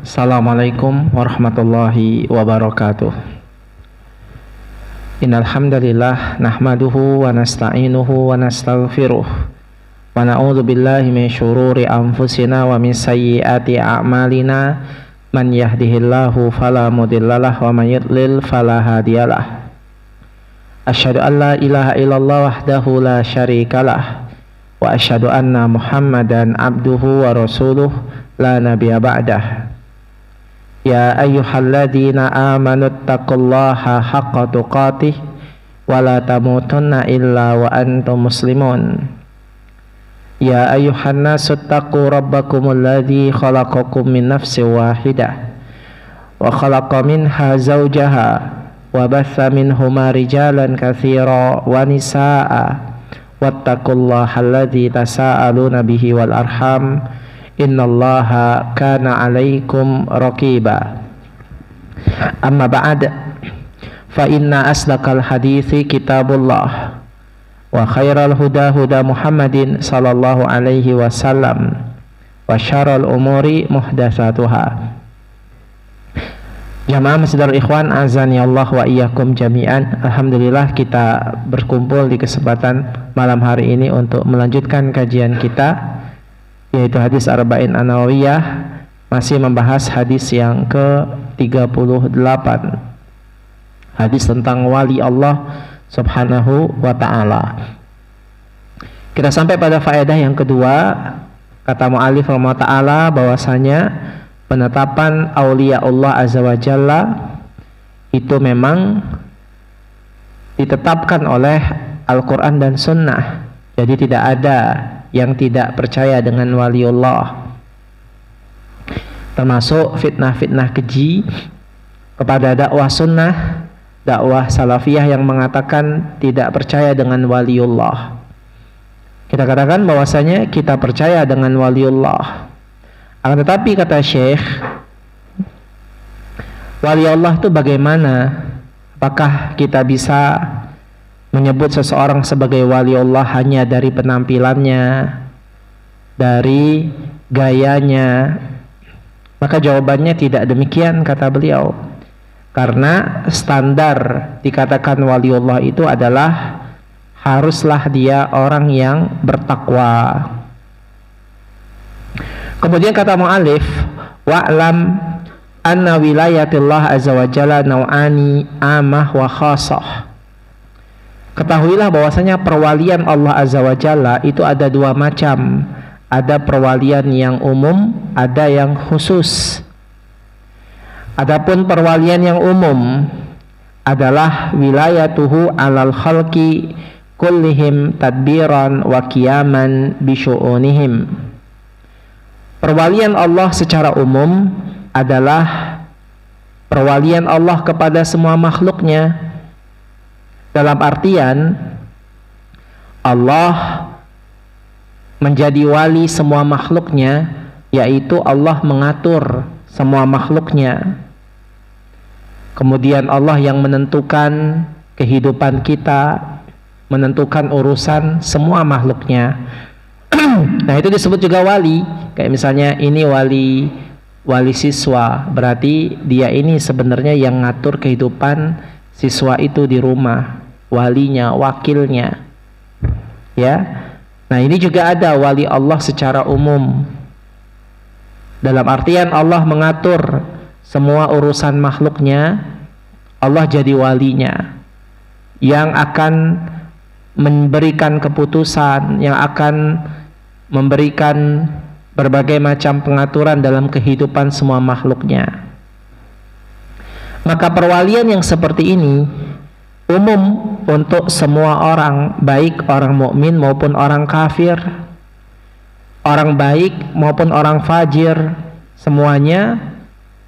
Assalamualaikum warahmatullahi wabarakatuh. Innal hamdalillah nahmaduhu wa nasta'inuhu wa nastaghfiruh wa na'udzu billahi min syururi anfusina wa min sayyiati a'malina. Man yahdihillahu fala mudhillalah wa man yudlil fala hadiyalah. Asyhadu an la ilaha illallah wahdahu la syarikalah wa asyhadu anna Muhammadan abduhu wa rasuluh la nabiyya ba'dah. Ya ayyuhalladzina amanu taqullaha haqqa tuqatih wa la tamutunna illa wa antum muslimun. Ya ayyuhan nasu taqu rabbakumul ladzi khalaqakum min nafsin wahidah wa khalaqa minha zawjaha wa batha minhuma rijalan katsira wa nisaa'a wattaqullaha alladzi tasaaluna bihi wal arham innallaha kana 'alaikum raqiba. Amma ba'd, fa inna asdaqal hadithi kitabullah wa khairal huda huda Muhammadin sallallahu alaihi wasallam wa syarrul umuri muhdatsatuha. Jamaah masjidul ikhwan azani Allah wa iyyakum jami'an. Alhamdulillah kita berkumpul di kesempatan malam hari ini untuk melanjutkan kajian kita, yaitu hadis Arba'in An-Nawawiyah, masih membahas hadis yang ke-38, hadis tentang wali Allah subhanahu wa ta'ala. Kita sampai pada faedah yang kedua. Kata mu'allif rahimahullah ta'ala bahwasanya penetapan aulia Allah azza wa jalla itu memang ditetapkan oleh Al-Quran dan Sunnah. Jadi tidak ada yang tidak percaya dengan waliullah, termasuk fitnah-fitnah keji kepada dakwah sunnah, dakwah salafiyah yang mengatakan tidak percaya dengan waliullah. Kita katakan bahwasanya kita percaya dengan waliullah. Akan tetapi kata Syekh, waliullah itu bagaimana? Apakah kita bisa menyebut seseorang sebagai waliullah hanya dari penampilannya, dari gayanya? Maka jawabannya tidak demikian, kata beliau. Karena standar dikatakan waliullah itu adalah haruslah dia orang yang bertakwa. Kemudian kata mu'alif, wa'lam anna wilayatillah azza wa jalla naw'ani amah wa khasah. Ketahuilah bahwasanya perwalian Allah azza wa jalla itu ada dua macam. Ada perwalian yang umum, ada yang khusus. Adapun perwalian yang umum adalah wilayatuhu alal khalqi kullihim tadbiran wa qiyaman bi syu'unihim. Perwalian Allah secara umum adalah perwalian Allah kepada semua makhluknya, dalam artian Allah menjadi wali semua makhluknya, yaitu Allah mengatur semua makhluknya. Kemudian Allah yang menentukan kehidupan kita, menentukan urusan semua makhluknya. Nah, itu disebut juga wali. Kayak misalnya ini wali siswa, berarti dia ini sebenarnya yang ngatur kehidupan siswa itu di rumah, walinya, wakilnya. Ya. Nah, ini juga ada wali Allah secara umum. Dalam artian Allah mengatur semua urusan makhluknya, Allah jadi walinya yang akan memberikan keputusan, yang akan memberikan berbagai macam pengaturan dalam kehidupan semua makhluknya. Maka perwalian yang seperti ini umum untuk semua orang, baik orang mukmin maupun orang kafir, orang baik maupun orang fajir, semuanya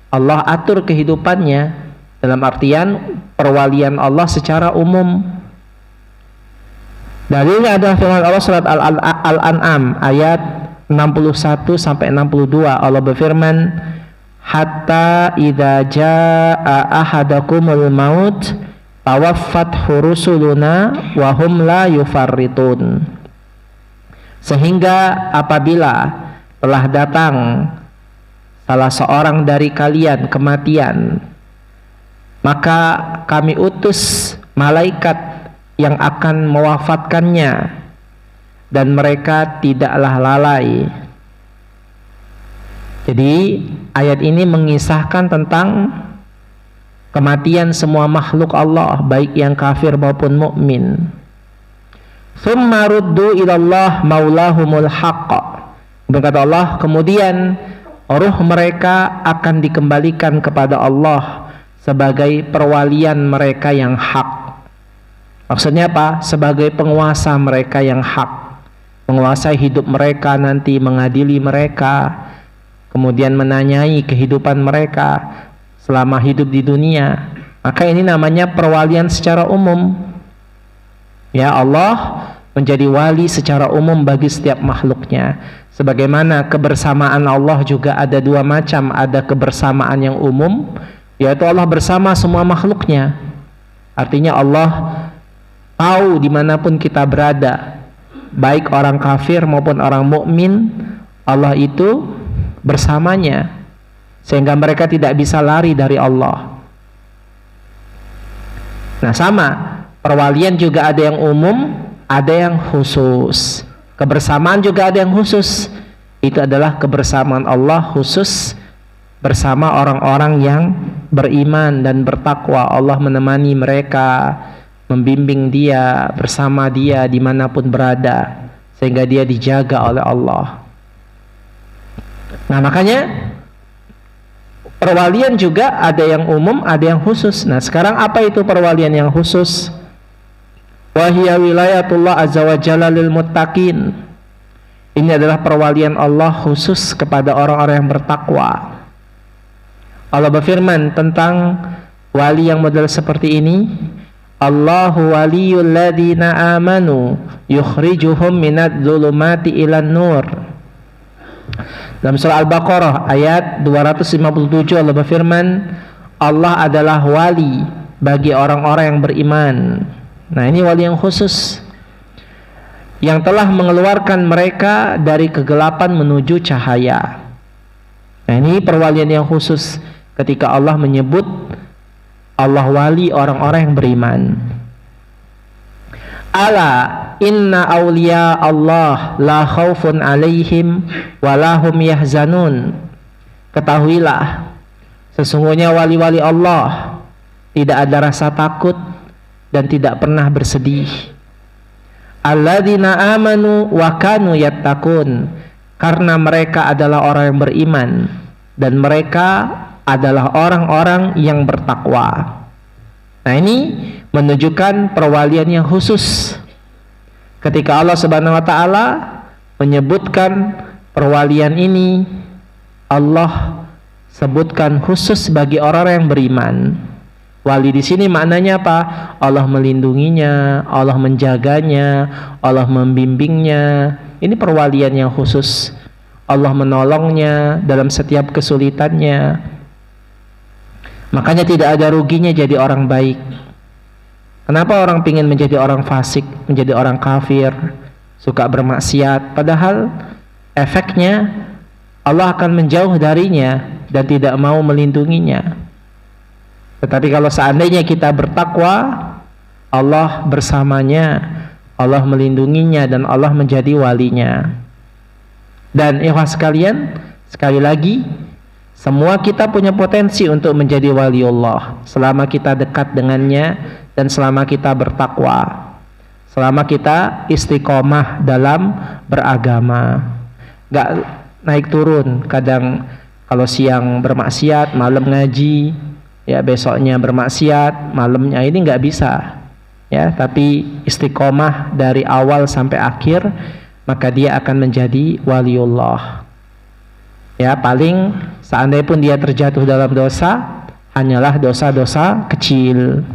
Allah atur kehidupannya. Dalam artian perwalian Allah secara umum. Dalilnya adalah firman Allah surat Al-An'am ayat 61 sampai 62. Allah berfirman, hatta idza jaa ahadakumul maut tawaffathu rusuluna wa hum la yufarritun. Sehingga apabila telah datang salah seorang dari kalian kematian, maka kami utus malaikat yang akan mewafatkannya, dan mereka tidaklah lalai. Jadi ayat ini mengisahkan tentang kematian semua makhluk Allah, baik yang kafir maupun mukmin. Tsumma ruddu ilallah maulahumul haqq. Berkata Allah, kemudian ruh mereka akan dikembalikan kepada Allah sebagai perwalian mereka yang hak. Maksudnya apa? Sebagai penguasa mereka yang hak, menguasai hidup mereka nanti, mengadili mereka, kemudian menanyai kehidupan mereka selama hidup di dunia. Maka ini namanya perwalian secara umum. Ya, Allah menjadi wali secara umum bagi setiap makhluknya. Sebagaimana kebersamaan Allah juga ada dua macam, ada kebersamaan yang umum, yaitu Allah bersama semua makhluknya. Artinya Allah tahu dimanapun kita berada, baik orang kafir maupun orang mukmin, Allah itu bersamanya, sehingga mereka tidak bisa lari dari Allah. Nah, sama, perwalian juga ada yang umum, ada yang khusus. Kebersamaan juga ada yang khusus. Itu adalah kebersamaan Allah khusus bersama orang-orang yang beriman dan bertakwa. Allah menemani mereka, membimbing dia, bersama dia dimanapun berada, sehingga dia dijaga oleh Allah. Nah, makanya perwalian juga ada yang umum, ada yang khusus. Nah, sekarang apa itu perwalian yang khusus? Wahia wilayatullah azza wa jalla lil muttaqin. Ini adalah perwalian Allah khusus kepada orang-orang yang bertakwa. Allah berfirman tentang wali yang model seperti ini, Allahu waliyul ladina amanu yukhrijuhum minadz zulumati ilan nur. Dalam surah Al-Baqarah ayat 257 Allah berfirman, Allah adalah wali bagi orang-orang yang beriman. Nah, ini wali yang khusus, yang telah mengeluarkan mereka dari kegelapan menuju cahaya. Nah, ini perwalian yang khusus ketika Allah menyebut Allah wali orang-orang yang beriman. Ala inna awliya Allah la khaufun alaihim wa lahum yahzanun. Ketahuilah, sesungguhnya wali-wali Allah tidak ada rasa takut dan tidak pernah bersedih. Alladzina amanu wa kanu yattaqun, karena mereka adalah orang yang beriman dan mereka adalah orang-orang yang bertakwa. Nah, ini menunjukkan perwalian yang khusus. Ketika Allah Subhanahu wa taala menyebutkan perwalian ini, Allah sebutkan khusus bagi orang yang beriman. Wali di sini maknanya apa? Allah melindunginya, Allah menjaganya, Allah membimbingnya. Ini perwalian yang khusus. Allah menolongnya dalam setiap kesulitannya. Makanya tidak ada ruginya jadi orang baik. Kenapa orang ingin menjadi orang fasik, menjadi orang kafir, suka bermaksiat? Padahal efeknya Allah akan menjauh darinya dan tidak mau melindunginya. Tetapi kalau seandainya kita bertakwa, Allah bersamanya, Allah melindunginya, dan Allah menjadi walinya. Dan ikhwas sekalian, sekali lagi, semua kita punya potensi untuk menjadi wali Allah selama kita dekat dengannya dan selama kita bertakwa, selama kita istiqomah dalam beragama, gak naik turun. Kadang kalau siang bermaksiat, malam ngaji, ya besoknya bermaksiat, malamnya, ini nggak bisa, ya. Tapi istiqomah dari awal sampai akhir, maka dia akan menjadi waliullah. Ya, paling seandainya pun dia terjatuh dalam dosa, hanyalah dosa-dosa kecil.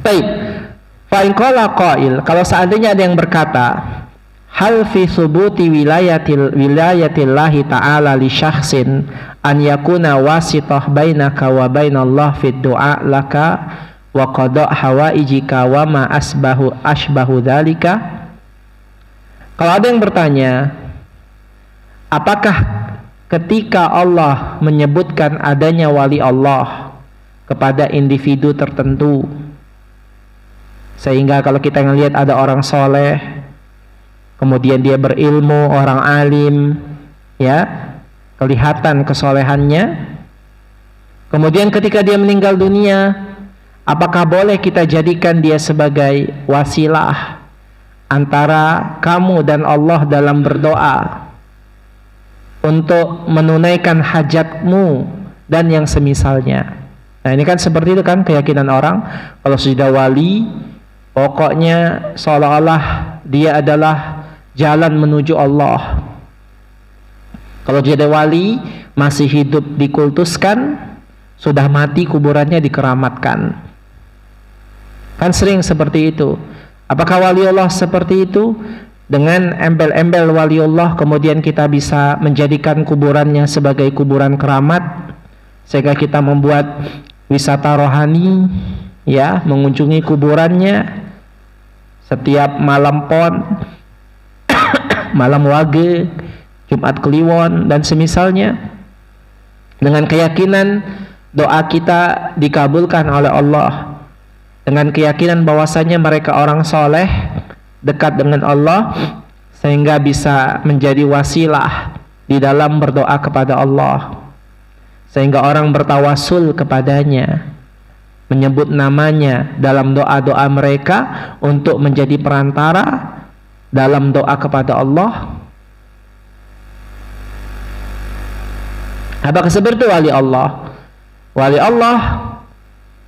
Baik, fa in qala qail, kalau seandainya ada yang berkata, hal fi subuti wilayatillahi ta'ala li syakhsin an yakuna wasitah bainaka wa bainallah fid du'a laka wa qada' hawaijika wa ma ashbahu dzalika. Kalau ada yang bertanya, Apakah ketika Allah menyebutkan adanya wali Allah kepada individu tertentu, sehingga kalau kita ngelihat ada orang soleh, kemudian dia berilmu, orang alim, ya, kelihatan kesolehannya, kemudian ketika dia meninggal dunia, apakah boleh kita jadikan dia sebagai wasilah antara kamu dan Allah dalam berdoa untuk menunaikan hajatmu dan yang semisalnya? Nah, ini kan seperti itu kan keyakinan orang, kalau sudah wali pokoknya seolah-olah dia adalah jalan menuju Allah. Kalau dia ada wali masih hidup dikultuskan, sudah mati kuburannya dikeramatkan. Kan sering seperti itu. Apakah wali Allah seperti itu? Dengan embel-embel waliullah kemudian kita bisa menjadikan kuburannya sebagai kuburan keramat, sehingga kita membuat wisata rohani, ya, mengunjungi kuburannya setiap malam pon, malam wage, Jumat Kliwon dan semisalnya, dengan keyakinan doa kita dikabulkan oleh Allah, dengan keyakinan bahwasanya mereka orang soleh dekat dengan Allah sehingga bisa menjadi wasilah di dalam berdoa kepada Allah, sehingga orang bertawasul kepadanya, menyebut namanya dalam doa-doa mereka untuk menjadi perantara dalam doa kepada Allah. Apakah seperti wali Allah? Wali Allah,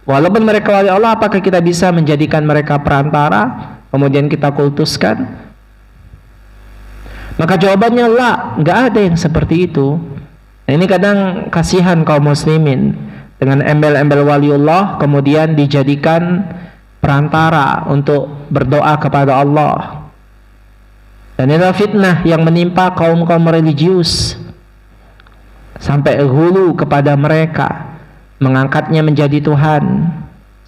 walaupun mereka wali Allah, apakah kita bisa menjadikan mereka perantara kemudian kita kultuskan? Maka jawabannya la, nggak ada yang seperti itu. Nah, ini kadang kasihan kaum muslimin dengan embel-embel waliullah kemudian dijadikan perantara untuk berdoa kepada Allah. Dan itu fitnah yang menimpa kaum-kaum religius, sampai hulu kepada mereka, mengangkatnya menjadi Tuhan,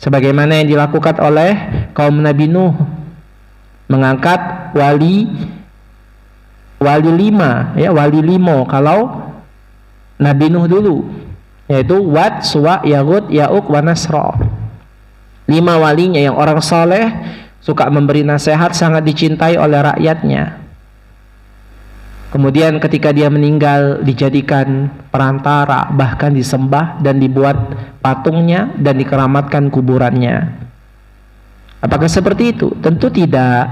sebagaimana yang dilakukan oleh kaum Nabi Nuh, mengangkat wali lima, ya, wali limo kalau Nabi Nuh dulu, yaitu Wad, Suwa, Yagud, Ya'uq, wa Nasra. 5 walinya yang orang soleh, suka memberi nasihat, sangat dicintai oleh rakyatnya. Kemudian ketika dia meninggal dijadikan perantara, bahkan disembah dan dibuat patungnya dan dikeramatkan kuburannya. Apakah seperti itu? Tentu tidak.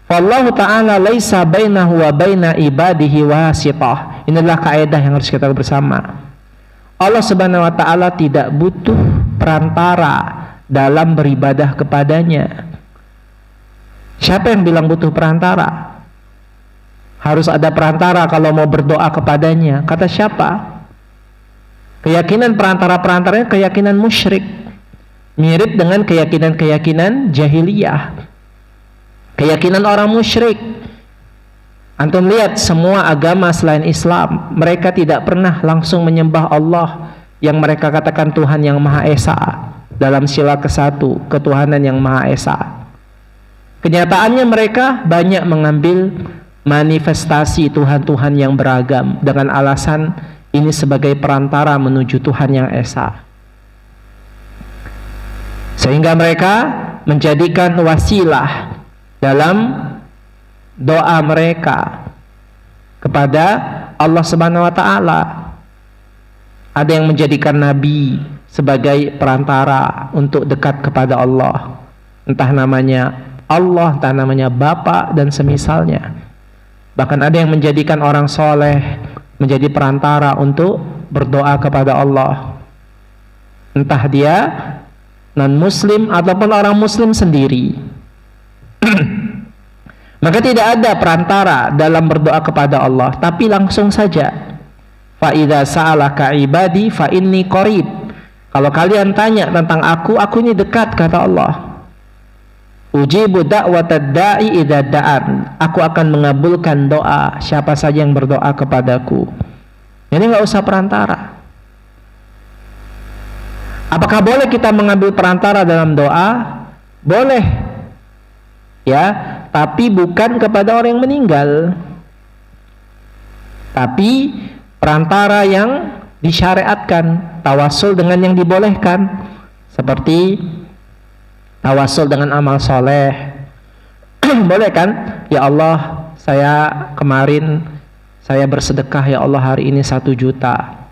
Wallahu ta'ala laisa bainahu wa baina ibadihi wasithah. Inilah kaidah yang harus kita bersama. Allah Subhanahu wa ta'ala tidak butuh perantara dalam beribadah kepadanya. Siapa yang bilang butuh perantara? Harus ada perantara kalau mau berdoa kepadanya. Kata siapa? Keyakinan perantara-perantaranya keyakinan musyrik, mirip dengan keyakinan-keyakinan jahiliyah, keyakinan orang musyrik. Antum lihat semua agama selain Islam, mereka tidak pernah langsung menyembah Allah yang mereka katakan Tuhan yang Maha Esa dalam sila ke-1, ketuhanan yang Maha Esa. Kenyataannya mereka banyak mengambil manifestasi Tuhan-Tuhan yang beragam dengan alasan ini sebagai perantara menuju Tuhan yang Esa, sehingga mereka menjadikan wasilah dalam doa mereka kepada Allah Subhanahu wa ta'ala. Ada yang menjadikan nabi sebagai perantara untuk dekat kepada Allah, entah namanya Allah, entah namanya Bapa dan semisalnya. Bahkan ada yang menjadikan orang soleh menjadi perantara untuk berdoa kepada Allah, entah dia non-muslim ataupun orang muslim sendiri. Maka tidak ada perantara dalam berdoa kepada Allah, tapi langsung saja. Fa idza sa'alaka ibadi fa inni qarib. Kalau kalian tanya tentang aku ini dekat, kata Allah. Ujibu da'watad da'i idza da'an. Aku akan mengabulkan doa siapa saja yang berdoa kepadaku. Jadi nggak usah perantara. Apakah boleh kita mengambil perantara dalam doa? Boleh, ya, tapi bukan kepada orang yang meninggal. Tapi perantara yang disyariatkan, tawasul dengan yang dibolehkan, seperti tawasul dengan amal soleh. Boleh kan? Ya Allah, saya kemarin saya bersedekah ya Allah hari ini 1 juta.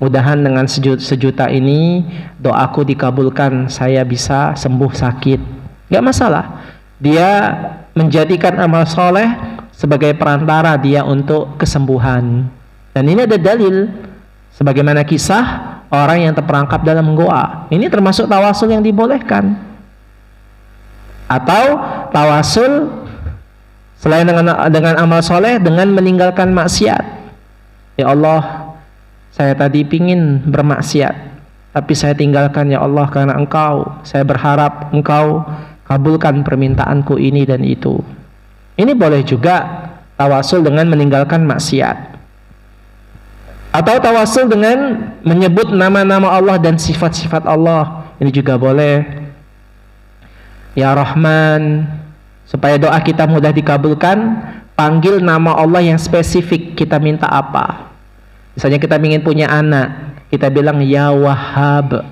Mudahan dengan sejuta ini doaku dikabulkan, saya bisa sembuh sakit. Gak masalah. Dia menjadikan amal soleh sebagai perantara dia untuk kesembuhan. Dan ini ada dalil, sebagaimana kisah orang yang terperangkap dalam goa. Ini termasuk tawasul yang dibolehkan. Atau tawasul selain dengan amal soleh, dengan meninggalkan maksiat. Ya Allah, saya tadi pingin bermaksiat, tapi saya tinggalkan ya Allah karena Engkau. Saya berharap Engkau kabulkan permintaanku ini dan itu. Ini boleh juga tawasul dengan meninggalkan maksiat. Atau tawasul dengan menyebut nama-nama Allah dan sifat-sifat Allah. Ini juga boleh. Ya Rahman, supaya doa kita mudah dikabulkan, panggil nama Allah yang spesifik. Kita minta apa? Misalnya kita ingin punya anak, kita bilang Ya Wahhab,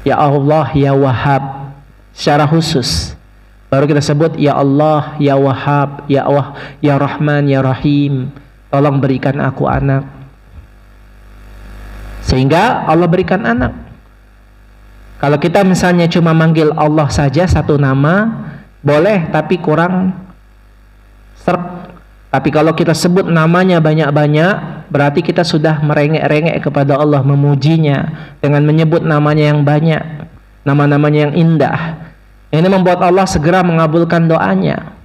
Ya Allah, Ya Wahhab, secara khusus. Baru kita sebut Ya Allah, Ya Wahhab, Ya Allah, Ya Rahman, Ya Rahim, tolong berikan aku anak. Sehingga Allah berikan anak. Kalau kita misalnya cuma manggil Allah saja satu nama, boleh, tapi kurang serp. Tapi kalau kita sebut namanya banyak-banyak, berarti kita sudah merengek-rengek kepada Allah, memujinya dengan menyebut namanya yang banyak, nama-namanya yang indah. Ini membuat Allah segera mengabulkan doanya.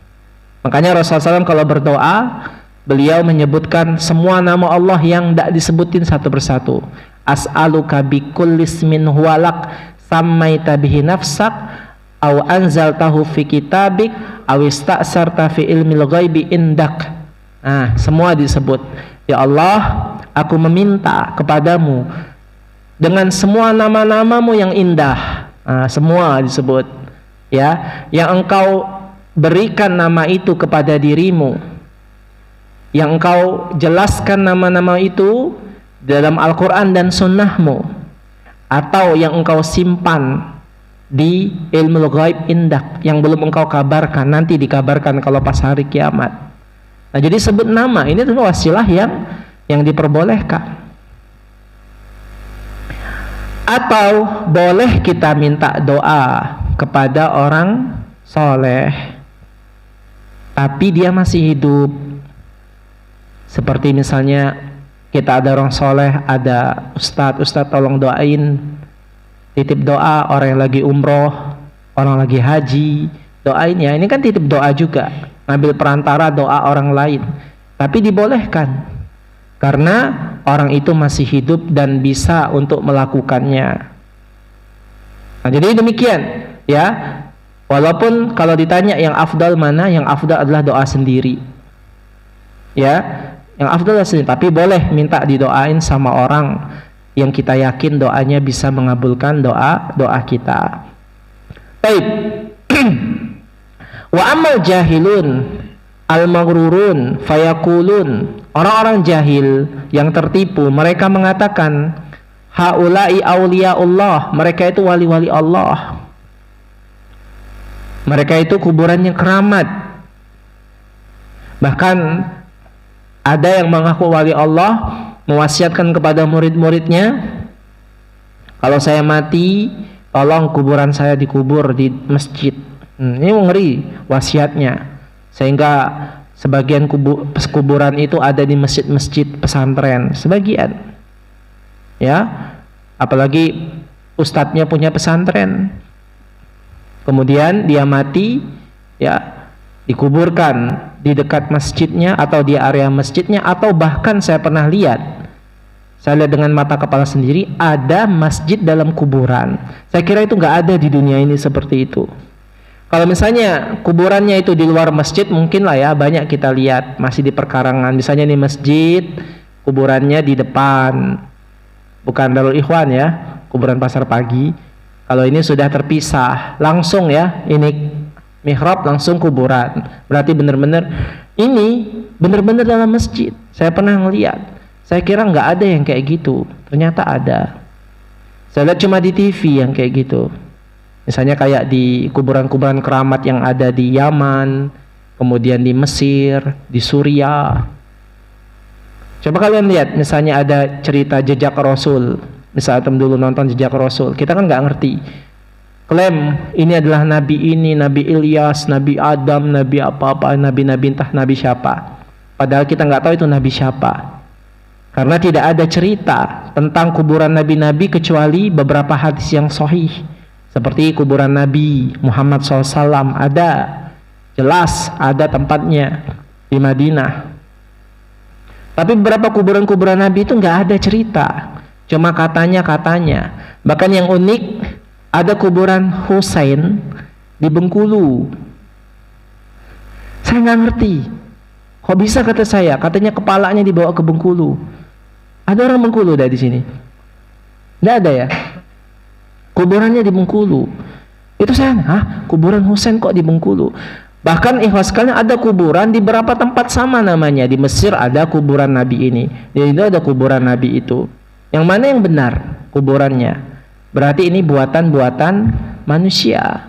Makanya Rasulullah SAW kalau berdoa, beliau menyebutkan semua nama Allah yang tidak disebutin satu persatu. As'aluka bikullismin huwalak sammaita bihi nafsak aw anzaltahu fi kitabik aw ista'sarta fi ilmil ghaibi indak. Nah, semua disebut. Ya Allah, aku meminta kepadamu dengan semua nama-namamu yang indah. Nah, semua disebut. Ya, yang Engkau berikan nama itu kepada dirimu, yang Engkau jelaskan nama-nama itu dalam Al-Quran dan Sunnahmu, atau yang Engkau simpan di ilmu ghaib indak, yang belum Engkau kabarkan, nanti dikabarkan kalau pas hari kiamat. Nah, jadi sebut nama, ini tuh wasilah yang diperbolehkan. Atau boleh kita minta doa kepada orang soleh, tapi dia masih hidup. Seperti misalnya kita ada orang soleh, ada ustadz tolong doain, titip doa orang yang lagi umroh, orang lagi haji, doain ya. Ini kan titip doa juga, ngambil perantara doa orang lain, tapi dibolehkan karena orang itu masih hidup dan bisa untuk melakukannya. Nah, jadi demikian ya. Walaupun kalau ditanya yang afdal mana, yang afdal adalah doa sendiri ya, yang afdal adalah sendiri, tapi boleh minta didoain sama orang yang kita yakin doanya bisa mengabulkan doa kita. Baik. Wa amal jahilun al-maghrurun fayakulun, orang-orang jahil yang tertipu, mereka mengatakan haula'i auliyaullah, mereka itu wali-wali Allah, mereka itu kuburannya keramat. Bahkan ada yang mengaku wali Allah, mewasiatkan kepada murid-muridnya, kalau saya mati tolong kuburan saya dikubur di masjid. Ini ngeri wasiatnya, sehingga sebagian kuburan itu ada di masjid-masjid pesantren, sebagian ya, apalagi ustadznya punya pesantren, kemudian dia mati ya dikuburkan di dekat masjidnya atau di area masjidnya, atau bahkan saya pernah lihat, saya lihat dengan mata kepala sendiri, ada masjid dalam kuburan. Saya kira itu nggak ada di dunia ini seperti itu. Kalau misalnya kuburannya itu di luar masjid, mungkin lah ya, banyak kita lihat masih di perkarangan. Misalnya nih masjid, kuburannya di depan, bukan Darul Ikhwan ya, kuburan Pasar Pagi. Kalau ini sudah terpisah, langsung ya, ini mihrab langsung kuburan. Berarti benar-benar ini benar-benar dalam masjid. Saya pernah ngeliat. Saya kira nggak ada yang kayak gitu. Ternyata ada. Saya lihat cuma di TV yang kayak gitu. Misalnya kayak di kuburan-kuburan keramat yang ada di Yaman, kemudian di Mesir, di Suriah. Coba kalian lihat, misalnya ada cerita jejak Rasul. Misalnya dulu nonton jejak Rasul, kita kan nggak ngerti. Klaim ini adalah nabi ini, Nabi Ilyas, Nabi Adam, Nabi apa-apa, nabi-nabi entah nabi siapa. Padahal kita nggak tahu itu nabi siapa. Karena tidak ada cerita tentang kuburan nabi-nabi kecuali beberapa hadis yang sahih. Seperti kuburan Nabi Muhammad SAW ada, jelas ada tempatnya di Madinah. Tapi beberapa kuburan-kuburan Nabi itu nggak ada cerita, cuma katanya. Bahkan yang unik, ada kuburan Husain di Bengkulu. Saya nggak ngerti, kok bisa kata saya, katanya kepalanya dibawa ke Bengkulu. Ada orang Bengkulu dari sini? Nggak ada ya? Kuburannya di Bengkulu. Itu saya, kuburan Husain kok di Bengkulu? Bahkan ikhlas sekalian ada kuburan di beberapa tempat sama namanya. Di Mesir ada kuburan Nabi ini, di Indo ada kuburan Nabi itu. Yang mana yang benar kuburannya? Berarti ini buatan-buatan manusia.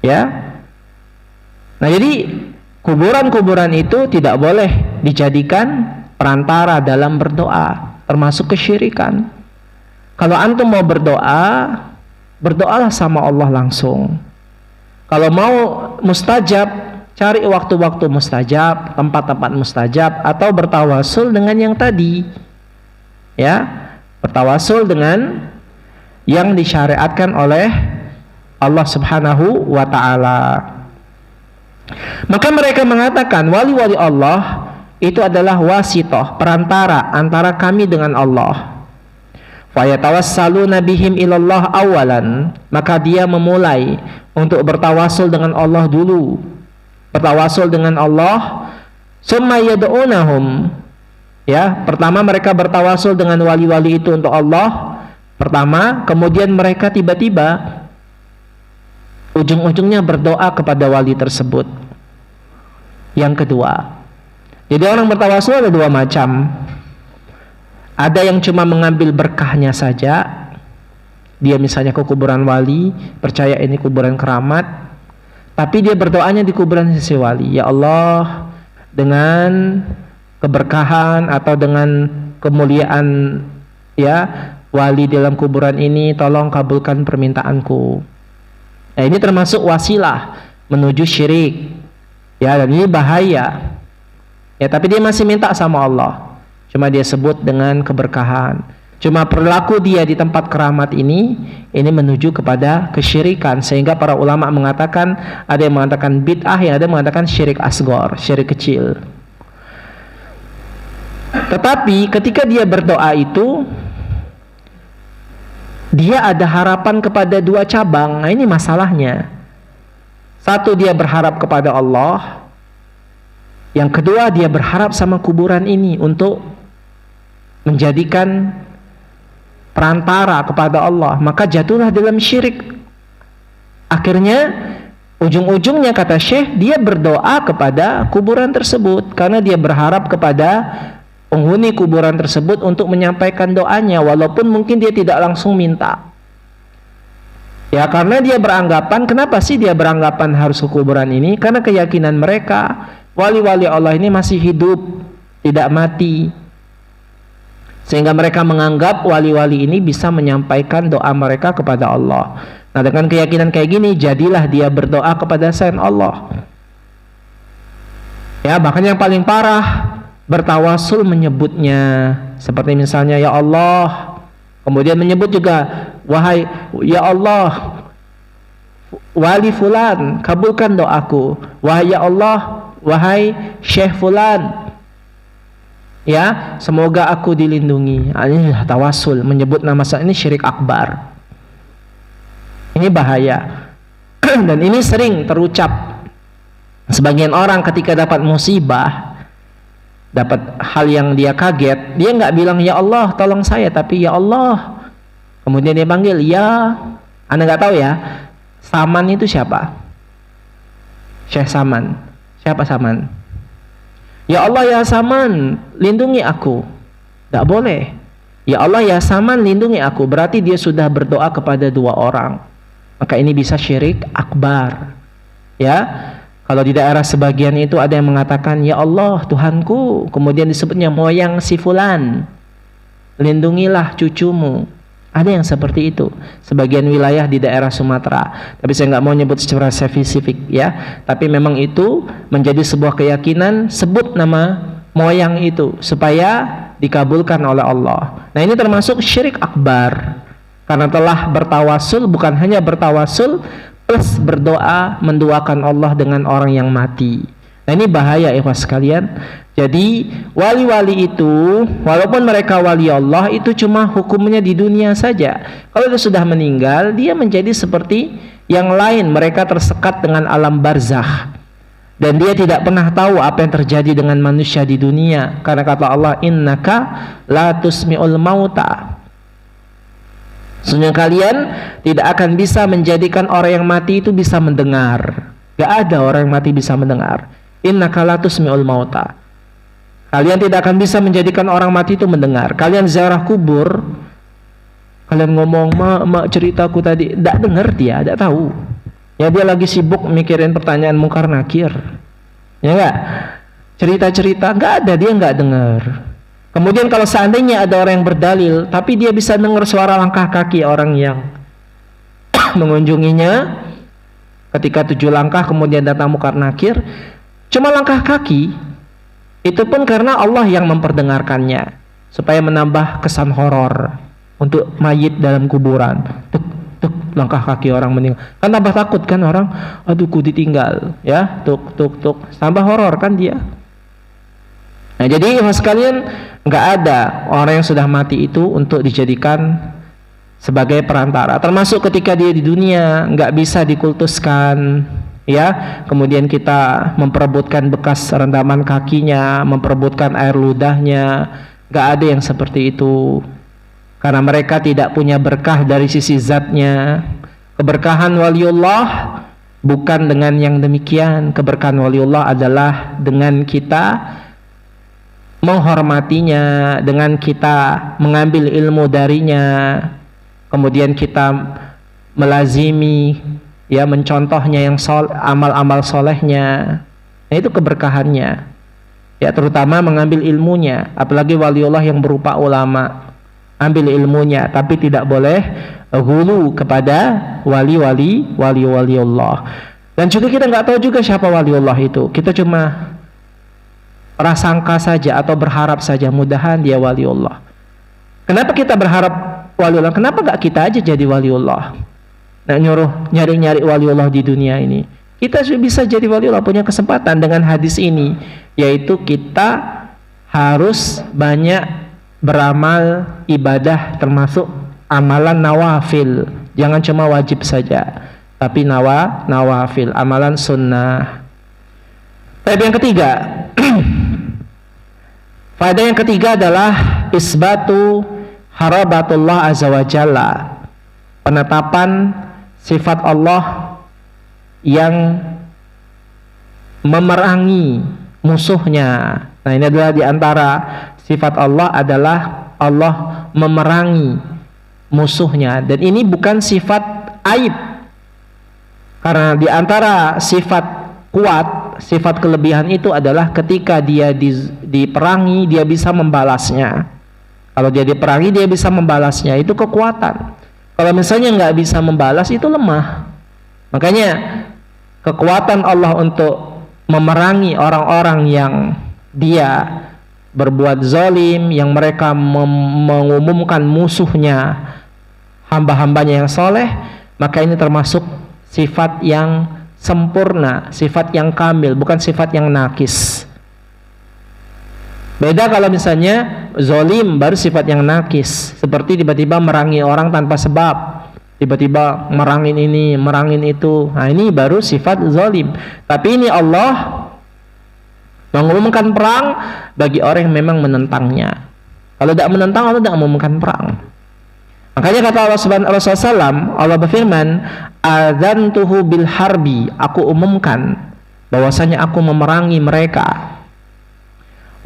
Ya. Nah, jadi kuburan-kuburan itu tidak boleh dijadikan perantara dalam berdoa, termasuk kesyirikan. Kalau antum mau berdoa, berdoalah sama Allah langsung. Kalau mau mustajab, cari waktu-waktu mustajab, tempat-tempat mustajab, atau bertawasul dengan yang tadi. Ya, bertawasul dengan yang disyariatkan oleh Allah Subhanahu wa ta'ala. Maka mereka mengatakan wali-wali Allah itu adalah wasitoh, perantara antara kami dengan Allah. Fayatawassaluna bihim ilallah awalan, maka dia memulai untuk bertawasul dengan Allah dulu. Bertawasul dengan Allah, summa yad'unahum. Ya, pertama mereka bertawasul dengan wali-wali itu untuk Allah. Pertama, kemudian mereka tiba-tiba ujung-ujungnya berdoa kepada wali tersebut. Yang kedua, jadi orang bertawasul ada dua macam. Ada yang cuma mengambil berkahnya saja. Dia misalnya ke kuburan wali, percaya ini kuburan keramat, tapi dia berdoanya di kuburan sisi wali. Ya Allah, dengan keberkahan atau dengan kemuliaan ya wali dalam kuburan ini, tolong kabulkan permintaanku. Nah, ini termasuk wasilah menuju syirik. Ya, dan ini bahaya. Ya, tapi dia masih minta sama Allah. Cuma dia sebut dengan keberkahan. Cuma perilaku dia di tempat keramat ini menuju kepada kesyirikan, sehingga para ulama mengatakan, ada yang mengatakan bid'ah, yang ada yang mengatakan syirik asghar, syirik kecil. Tetapi ketika dia berdoa itu, dia ada harapan kepada dua cabang. Nah, ini masalahnya. Satu, dia berharap kepada Allah. Yang kedua, dia berharap sama kuburan ini untuk menjadikan perantara kepada Allah. Maka jatuhlah dalam syirik. Akhirnya ujung-ujungnya, kata Syekh, dia berdoa kepada kuburan tersebut karena dia berharap kepada penghuni kuburan tersebut untuk menyampaikan doanya, walaupun mungkin dia tidak langsung minta. Ya, karena dia beranggapan, kenapa sih dia beranggapan harus ke kuburan ini? Karena keyakinan mereka wali-wali Allah ini masih hidup, tidak mati, sehingga mereka menganggap wali-wali ini bisa menyampaikan doa mereka kepada Allah. Nah, dengan keyakinan kayak gini, jadilah dia berdoa kepada selain Allah. Ya, bahkan yang paling parah, bertawasul menyebutnya, seperti misalnya ya Allah, kemudian menyebut juga, wahai ya Allah, wali fulan, kabulkan doaku. Wahai ya Allah, wahai Syekh fulan, ya semoga aku dilindungi. Ini tawasul, menyebut nama saya, ini syirik akbar. Ini bahaya. Dan ini sering terucap sebagian orang ketika dapat musibah, dapat hal yang dia kaget, dia nggak bilang ya Allah tolong saya, tapi ya Allah. Kemudian dia panggil ya, Anda nggak tahu ya, Saman itu siapa? Syekh Saman. Siapa Saman? Ya Allah ya Saman, lindungi aku. Tidak boleh. Ya Allah ya Saman, lindungi aku. Berarti dia sudah berdoa kepada dua orang. Maka ini bisa syirik akbar. Ya, kalau di daerah sebagian itu ada yang mengatakan, ya Allah Tuhanku, kemudian disebutnya moyang si fulan, lindungilah cucumu. Ada yang seperti itu. Sebagian wilayah di daerah Sumatera. Tapi saya nggak mau nyebut secara spesifik ya. Tapi memang itu menjadi sebuah keyakinan, sebut nama moyang itu supaya dikabulkan oleh Allah. Nah ini termasuk syirik akbar. Karena telah bertawasul, bukan hanya bertawasul, plus berdoa menduakan Allah dengan orang yang mati. Nah ini bahaya ikhwas sekalian. Jadi wali-wali itu walaupun mereka wali Allah itu cuma hukumnya di dunia saja. Kalau dia sudah meninggal, dia menjadi seperti yang lain. Mereka tersekat dengan alam barzakh. Dan dia tidak pernah tahu apa yang terjadi dengan manusia di dunia. Karena kata Allah, innaka la tusmi'ul mauta. Sesungguhnya kalian tidak akan bisa menjadikan orang yang mati itu bisa mendengar. Gak ada orang yang mati bisa mendengar. Innaka la tusmi'ul mauta. Kalian tidak akan bisa menjadikan orang mati itu mendengar. Kalian ziarah kubur, kalian ngomong, mak ceritaku tadi, tidak dengar dia, tidak tahu. Ya dia lagi sibuk mikirin pertanyaan mungkar nakir. Ya enggak? Cerita-cerita enggak ada, dia enggak dengar. Kemudian kalau seandainya ada orang yang berdalil, tapi dia bisa dengar suara langkah kaki orang yang mengunjunginya ketika 7 langkah kemudian datang mungkar nakir, cuma langkah kaki. Itu pun karena Allah yang memperdengarkannya supaya menambah kesan horor untuk mayit dalam kuburan. Tuk tuk langkah kaki orang meninggal. Kan tambah takut kan orang, aduh ku ditinggal, ya. Tuk tuk tuk, tambah horor kan dia. Nah, jadi mas sekalian, nggak ada orang yang sudah mati itu untuk dijadikan sebagai perantara. Termasuk ketika dia di dunia nggak bisa dikultuskan. Ya, kemudian kita memperebutkan bekas rendaman kakinya, memperebutkan air ludahnya, gak ada yang seperti itu. Karena mereka tidak punya berkah dari sisi zatnya. Keberkahan waliullah bukan dengan yang demikian. Keberkahan waliullah adalah dengan kita menghormatinya, dengan kita mengambil ilmu darinya, kemudian kita melazimi, ya, mencontohnya yang amal-amal solehnya. Nah, itu keberkahannya. Ya, terutama mengambil ilmunya. Apalagi waliullah yang berupa ulama, ambil ilmunya, tapi tidak boleh ghulu kepada waliullah. Dan juga kita nggak tahu juga siapa waliullah itu. Kita cuma prasangka saja atau berharap saja mudahan dia waliullah. Kenapa kita berharap waliullah? Kenapa nggak kita aja jadi waliullah? Nah, nyuruh nyari-nyari waliullah di dunia ini. Kita bisa jadi waliullah, punya kesempatan dengan hadis ini, yaitu kita harus banyak beramal ibadah, termasuk amalan nawafil. Jangan cuma wajib saja, tapi nawafil, amalan sunnah. Tapi yang ketiga, faedah yang ketiga adalah isbatu harabatullah azza wa jalla, penetapan sifat Allah yang memerangi musuhnya. Nah, ini adalah diantara sifat Allah adalah Allah memerangi musuhnya. Dan ini bukan sifat aib. Karena diantara sifat kuat, sifat kelebihan itu adalah ketika dia diperangi, dia bisa membalasnya. Kalau dia diperangi, dia bisa membalasnya. Itu kekuatan. Kalau misalnya nggak bisa membalas, itu lemah. Makanya kekuatan Allah untuk memerangi orang-orang yang dia berbuat zalim, yang mereka mengumumkan musuhnya hamba-hambanya yang soleh, maka ini termasuk sifat yang sempurna, sifat yang kamil, bukan sifat yang nakis. Beda kalau misalnya zalim baru sifat yang nakis, seperti tiba-tiba merangi orang tanpa sebab, tiba-tiba merangin ini, merangin itu. Nah, ini baru sifat zalim. Tapi ini Allah mengumumkan perang bagi orang yang memang menentangnya. Kalau tidak menentang, Allah tidak mengumumkan perang. Makanya kata Allah Subhanahu wa taala, Allah berfirman, "Adzantuhu bil harbi," aku umumkan bahwasanya aku memerangi mereka.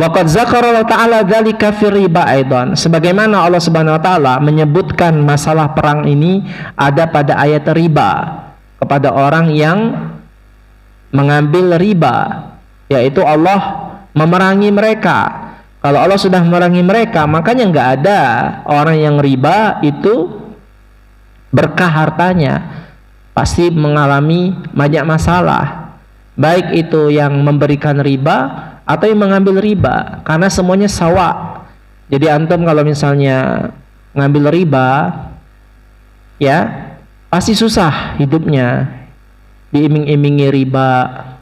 Wa qad zakara Allah Ta'ala dzalika fi riba aidan. Sebagaimana Allah Subhanahu wa taala menyebutkan masalah perang ini ada pada ayat riba kepada orang yang mengambil riba, yaitu Allah memerangi mereka. Kalau Allah sudah memerangi mereka, makanya nggak ada orang yang riba itu berkah hartanya, pasti mengalami banyak masalah, baik itu yang memberikan riba atau yang mengambil riba, karena semuanya sawa. Jadi antum kalau misalnya ngambil riba, ya pasti susah hidupnya, diiming-imingi riba,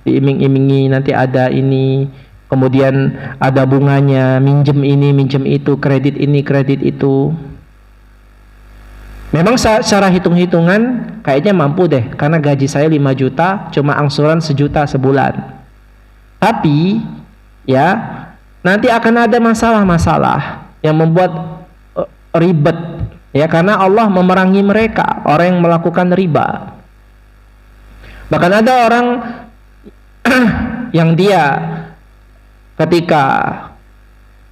diiming-imingi nanti ada ini, kemudian ada bunganya, minjem ini, minjem itu, kredit ini, kredit itu. Memang secara hitung-hitungan kayaknya mampu deh, karena gaji saya 5 juta, cuma angsuran 1 juta sebulan. Tapi ya nanti akan ada masalah-masalah yang membuat ribet, ya, karena Allah memerangi mereka, orang yang melakukan riba. Bahkan ada orang yang dia ketika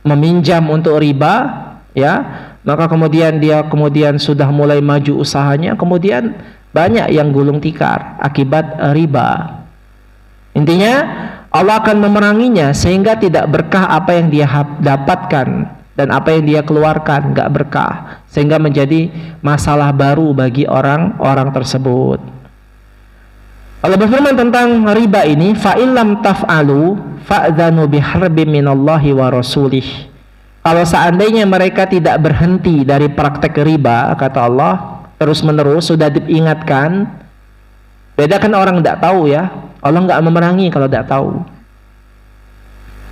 meminjam untuk riba, ya, maka kemudian dia sudah mulai maju usahanya, kemudian banyak yang gulung tikar akibat riba. Intinya Allah akan memeranginya sehingga tidak berkah apa yang dia dapatkan dan apa yang dia keluarkan, nggak berkah, sehingga menjadi masalah baru bagi orang-orang tersebut. Allah berfirman tentang riba ini, fa illam taf'alu fa'dzanu biharbin minallahi wa rasulih. Kalau seandainya mereka tidak berhenti dari praktek riba, kata Allah, terus menerus sudah diingatkan. Beda kan orang tidak tahu, ya, Allah nggak memerangi kalau tidak tahu.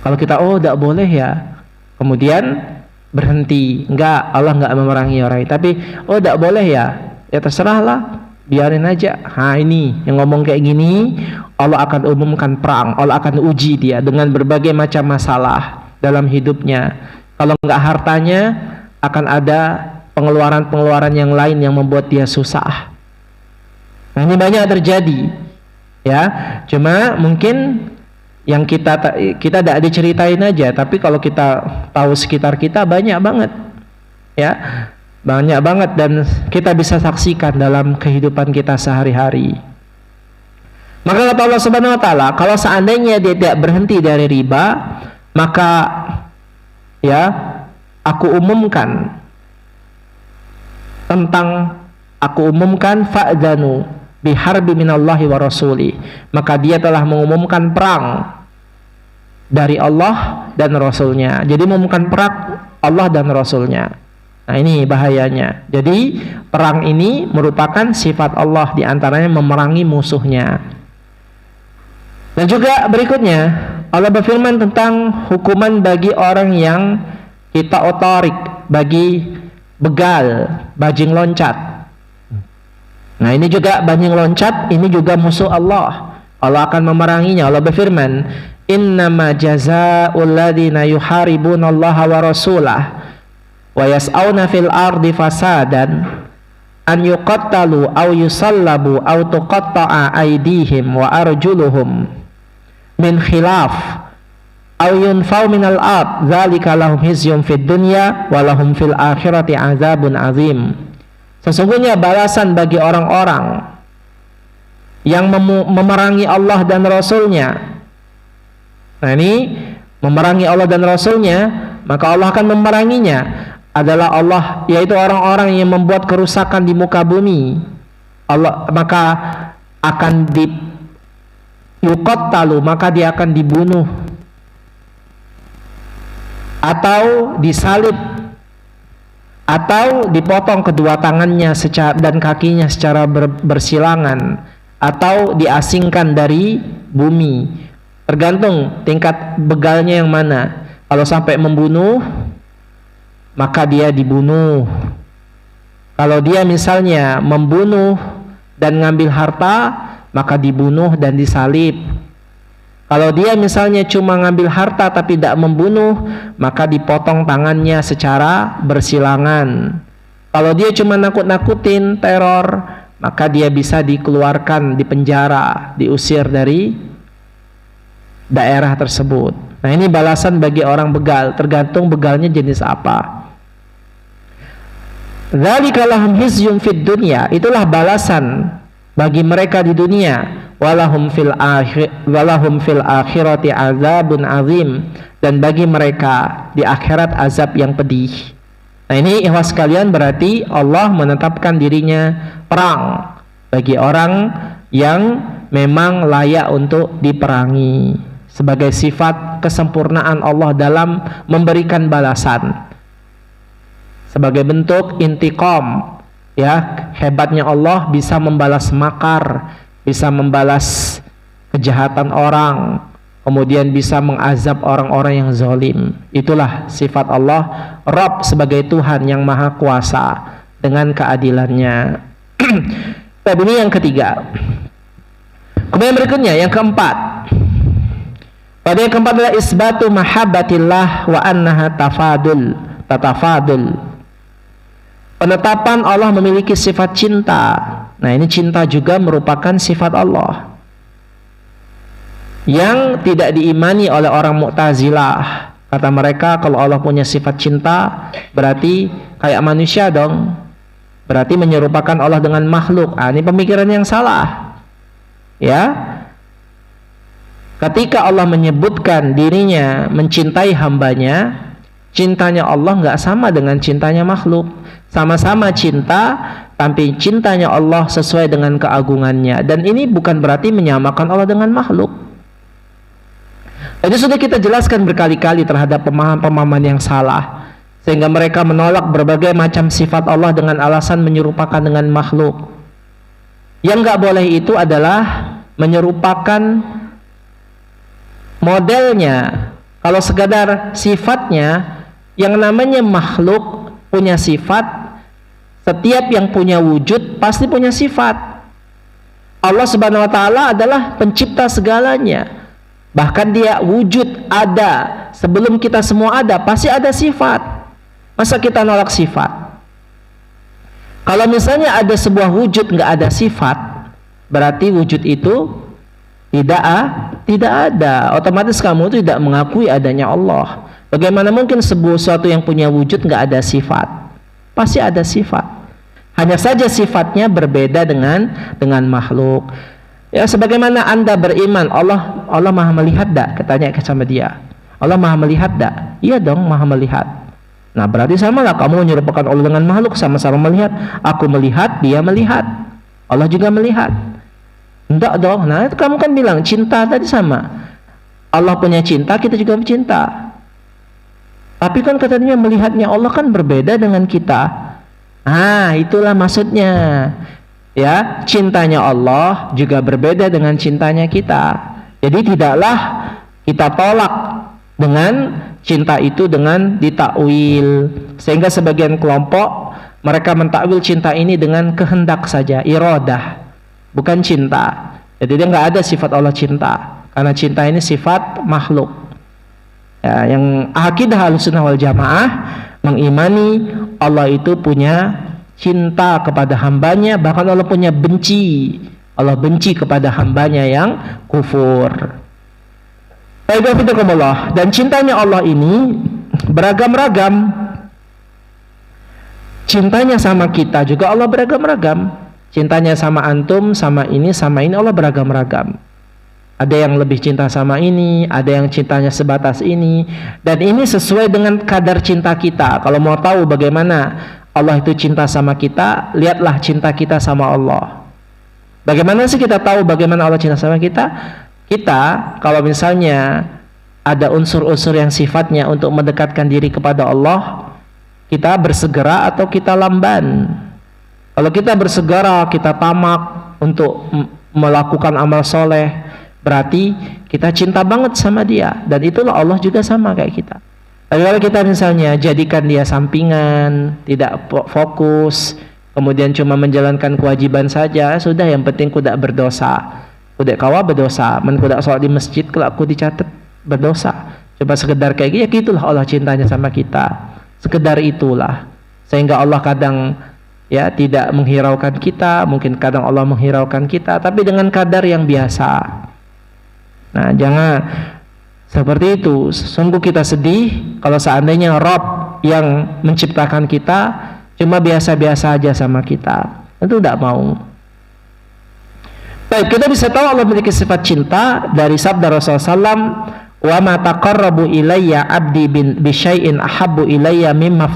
Kalau kita tidak boleh ya, kemudian berhenti, enggak, Allah nggak memerangi orang. Tapi tidak boleh ya, ya terserahlah, biarin aja. Ini yang ngomong kayak gini, Allah akan umumkan perang, Allah akan uji dia dengan berbagai macam masalah dalam hidupnya. Kalau enggak hartanya, akan ada pengeluaran-pengeluaran yang lain yang membuat dia susah. Nah, ini banyak terjadi, ya. Cuma mungkin yang kita tidak diceritain aja, tapi kalau kita tahu sekitar kita banyak banget, ya, banyak banget, dan kita bisa saksikan dalam kehidupan kita sehari-hari. Maka kata Allah Subhanahu wa taala, kalau seandainya dia tidak berhenti dari riba, maka ya aku umumkan fa'dzanu biharbi minallahi wa rasuli, maka dia telah mengumumkan perang dari Allah dan Rasulnya. Jadi mengumumkan perang Allah dan Rasulnya. Nah, ini bahayanya. Jadi perang ini merupakan sifat Allah, diantaranya memerangi musuhnya. Dan juga berikutnya Allah berfirman tentang hukuman bagi orang yang kita otorik, bagi begal, bajing loncat. Nah, ini juga bajing loncat, ini juga musuh Allah. Allah akan memeranginya. Allah berfirman, innama jazaa'ul ladzina yuharibunallaha wa rasulah wa yas'auna fil ardi fasadan an yuqattalu aw yusallabu aw tuqatta'a aydihim wa arjuluhum min khilaf aw yunfaw minal ard dzalika lahum khizyun fid dunya wa lahum fil akhirati azabun azim. Sesungguhnya balasan bagi orang-orang yang memerangi Allah dan Rasulnya. Nah, ini memerangi Allah dan Rasulnya, maka Allah akan memeranginya adalah Allah, yaitu orang-orang yang membuat kerusakan di muka bumi. Allah maka akan yuqattalu, maka dia akan dibunuh atau disalib atau dipotong kedua tangannya dan kakinya secara bersilangan, atau diasingkan dari bumi. Tergantung tingkat begalnya yang mana. Kalau sampai membunuh, maka dia dibunuh. Kalau dia misalnya membunuh dan ngambil harta, maka dibunuh dan disalib. Kalau dia misalnya cuma ngambil harta tapi tidak membunuh, maka dipotong tangannya secara bersilangan. Kalau dia cuma nakut-nakutin, teror, maka dia bisa dikeluarkan, dipenjara, diusir dari daerah tersebut. Nah, ini balasan bagi orang begal, tergantung begalnya jenis apa. Dzalika lahum hizyun fid dunya, itulah balasan bagi mereka di dunia. Walahum fil akhirati azabun azim, dan bagi mereka di akhirat azab yang pedih. Nah, ini ikhwas sekalian, berarti Allah menetapkan dirinya perang bagi orang yang memang layak untuk diperangi, sebagai sifat kesempurnaan Allah dalam memberikan balasan, sebagai bentuk intiqam. Ya, hebatnya Allah bisa membalas makar, bisa membalas kejahatan orang, kemudian bisa mengazab orang-orang yang zalim. Itulah sifat Allah, Rabb sebagai Tuhan yang maha kuasa dengan keadilannya. Tapi ini yang ketiga. Kemudian berikutnya yang keempat. Pada yang keempat adalah isbatu mahabbatillah wa annaha tatafadul. Penetapan Allah memiliki sifat cinta. Nah, ini cinta juga merupakan sifat Allah yang tidak diimani oleh orang Mu'tazilah. Kata mereka, kalau Allah punya sifat cinta berarti kayak manusia dong, berarti menyerupakan Allah dengan makhluk. Ini pemikiran yang salah. Ya, ketika Allah menyebutkan dirinya mencintai hambanya, cintanya Allah nggak sama dengan cintanya makhluk. Sama-sama cinta, tapi cintanya Allah sesuai dengan keagungannya. Dan ini bukan berarti menyamakan Allah dengan makhluk. Ini sudah kita jelaskan berkali-kali terhadap pemahaman-pemahaman yang salah, sehingga mereka menolak berbagai macam sifat Allah dengan alasan menyerupakan dengan makhluk. Yang nggak boleh itu adalah menyerupakan modelnya. Kalau sekadar sifatnya, yang namanya makhluk punya sifat, setiap yang punya wujud pasti punya sifat. Allah Subhanahu wa taala adalah pencipta segalanya. Bahkan dia wujud, ada sebelum kita semua ada, pasti ada sifat. Masa kita nolak sifat? Kalau misalnya ada sebuah wujud nggak ada sifat, berarti wujud itu tidak ada. Otomatis kamu itu tidak mengakui adanya Allah. Bagaimana mungkin sesuatu yang punya wujud nggak ada sifat? Pasti ada sifat. Hanya saja sifatnya berbeda dengan makhluk. Ya, sebagaimana Anda beriman Allah maha melihat dak? Katanya sama dia, Allah maha melihat dak? Iya dong, maha melihat. Nah, berarti samalah kamu menyerupakan Allah dengan makhluk, sama-sama melihat. Aku melihat, dia melihat, Allah juga melihat. Enggak dong. Nah, kamu kan bilang cinta tadi sama. Allah punya cinta, kita juga cinta. Tapi kan katanya melihatnya Allah kan berbeda dengan kita. Itulah maksudnya. Ya, cintanya Allah juga berbeda dengan cintanya kita. Jadi tidaklah kita tolak dengan cinta itu dengan ditakwil. Sehingga sebagian kelompok mereka mentakwil cinta ini dengan kehendak saja, iradah, bukan cinta. Jadi dia nggak ada sifat Allah cinta, karena cinta ini sifat makhluk. Ya, yang akidah Ahlussunnah wal Jamaah mengimani Allah itu punya cinta kepada hambanya, bahkan Allah punya benci. Allah benci kepada hambanya yang kufur. Dan cintanya Allah ini beragam-ragam. Cintanya sama kita juga Allah beragam-ragam. Cintanya sama antum, sama ini Allah beragam-ragam. Ada yang lebih cinta sama ini, ada yang cintanya sebatas ini. Dan ini sesuai dengan kadar cinta kita. Kalau mau tahu bagaimana Allah itu cinta sama kita, lihatlah cinta kita sama Allah. Bagaimana sih kita tahu bagaimana Allah cinta sama kita? Kita kalau misalnya ada unsur-unsur yang sifatnya untuk mendekatkan diri kepada Allah, kita bersegera atau kita lamban. Kalau kita bersegera, kita tamak untuk melakukan amal soleh, berarti kita cinta banget sama dia. Dan itulah Allah juga sama kayak kita. Tapi kalau kita misalnya jadikan dia sampingan, tidak fokus, kemudian cuma menjalankan kewajiban saja, sudah, yang penting kudak berdosa. Kudak kawa berdosa, men kudak sholat di masjid, kalau aku dicatat berdosa. Coba sekedar kayak gitu, gitulah Allah cintanya sama kita. Sekedar itulah. Sehingga Allah kadang ya tidak menghiraukan kita, mungkin kadang Allah menghiraukan kita, tapi dengan kadar yang biasa. Nah, Seperti itu. Sungguh kita sedih kalau seandainya Rob yang menciptakan kita cuma biasa-biasa aja sama kita. Itu tidak mau. Baik, kita bisa tahu Allah memiliki sifat cinta dari sabda Rasulullah SAW, wa ma taqarrabu ilayya abdi bi syai'in ahabbu ilayya mimma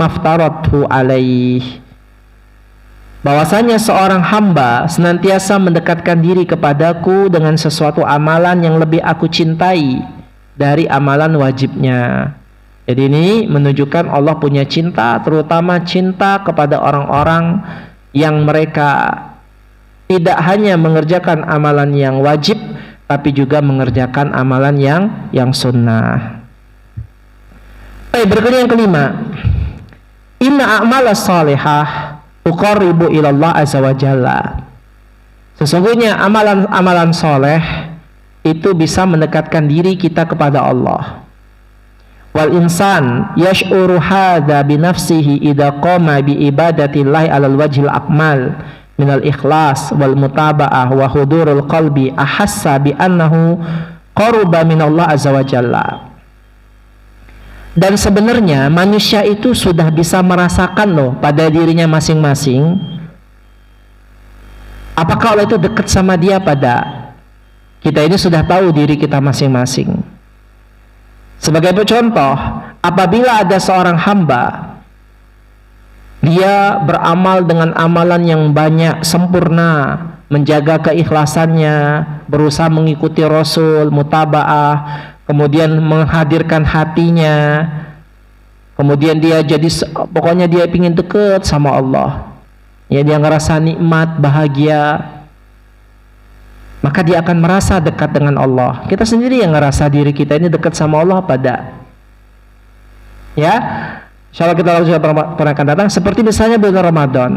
aftaradtu alaih. Bahwasanya seorang hamba senantiasa mendekatkan diri kepadaku dengan sesuatu amalan yang lebih aku cintai dari amalan wajibnya. Jadi ini menunjukkan Allah punya cinta, terutama cinta kepada orang-orang yang mereka tidak hanya mengerjakan amalan yang wajib, tapi juga mengerjakan amalan yang sunnah. Baik, berikutnya yang kelima, inna a'malas salihah tuqarribu ilallah azza wa jalla. Sesungguhnya amalan-amalan soleh itu bisa mendekatkan diri kita kepada Allah. Wal insan yash'uru hadza bi nafsihi idza qama bi ibadatillahi 'alal wajhil akmal minal ikhlas wal mutaba'ah wa hudurul qalbi ahassa bi annahu qaruba minallah azza wa jalla. Dan sebenarnya manusia itu sudah bisa merasakan loh pada dirinya masing-masing apakah Allah itu dekat sama dia. Pada kita ini sudah tahu diri kita masing-masing. Sebagai contoh, apabila ada seorang hamba dia beramal dengan amalan yang banyak, sempurna, menjaga keikhlasannya, berusaha mengikuti Rasul, mutaba'ah, kemudian menghadirkan hatinya, kemudian dia jadi pokoknya dia ingin dekat sama Allah, ya, dia ngerasa nikmat, bahagia, maka dia akan merasa dekat dengan Allah. Kita sendiri yang ngerasa diri kita ini dekat sama Allah pada, ya, insyaallah kita pernah akan datang. Seperti misalnya bulan Ramadan.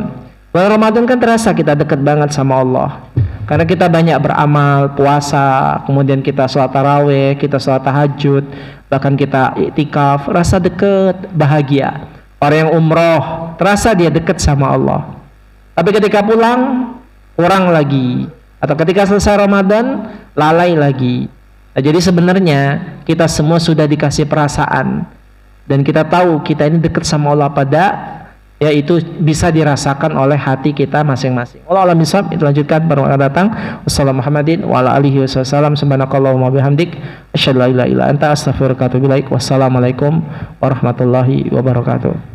Bulan Ramadan kan terasa kita dekat banget sama Allah. Karena kita banyak beramal, puasa, kemudian kita sholat tarawih, kita sholat tahajud, bahkan kita iktikaf, rasa dekat, bahagia. Orang yang umroh, terasa dia dekat sama Allah. Tapi ketika pulang, kurang lagi. Atau ketika selesai Ramadan, lalai lagi. Nah, jadi sebenarnya kita semua sudah dikasih perasaan. Dan kita tahu kita ini dekat sama Allah pada, yaitu bisa dirasakan oleh hati kita masing-masing. Allah alam bisawab. Itu lanjutkan pada waktu datang. Wassalamualaikum warahmatullahi wabarakatuh. Subhanakallahumma bihamdik asyhadu an la ilaha illa anta astaghfiruka wa atubu ilaik. Wassalamualaikum warahmatullahi wabarakatuh.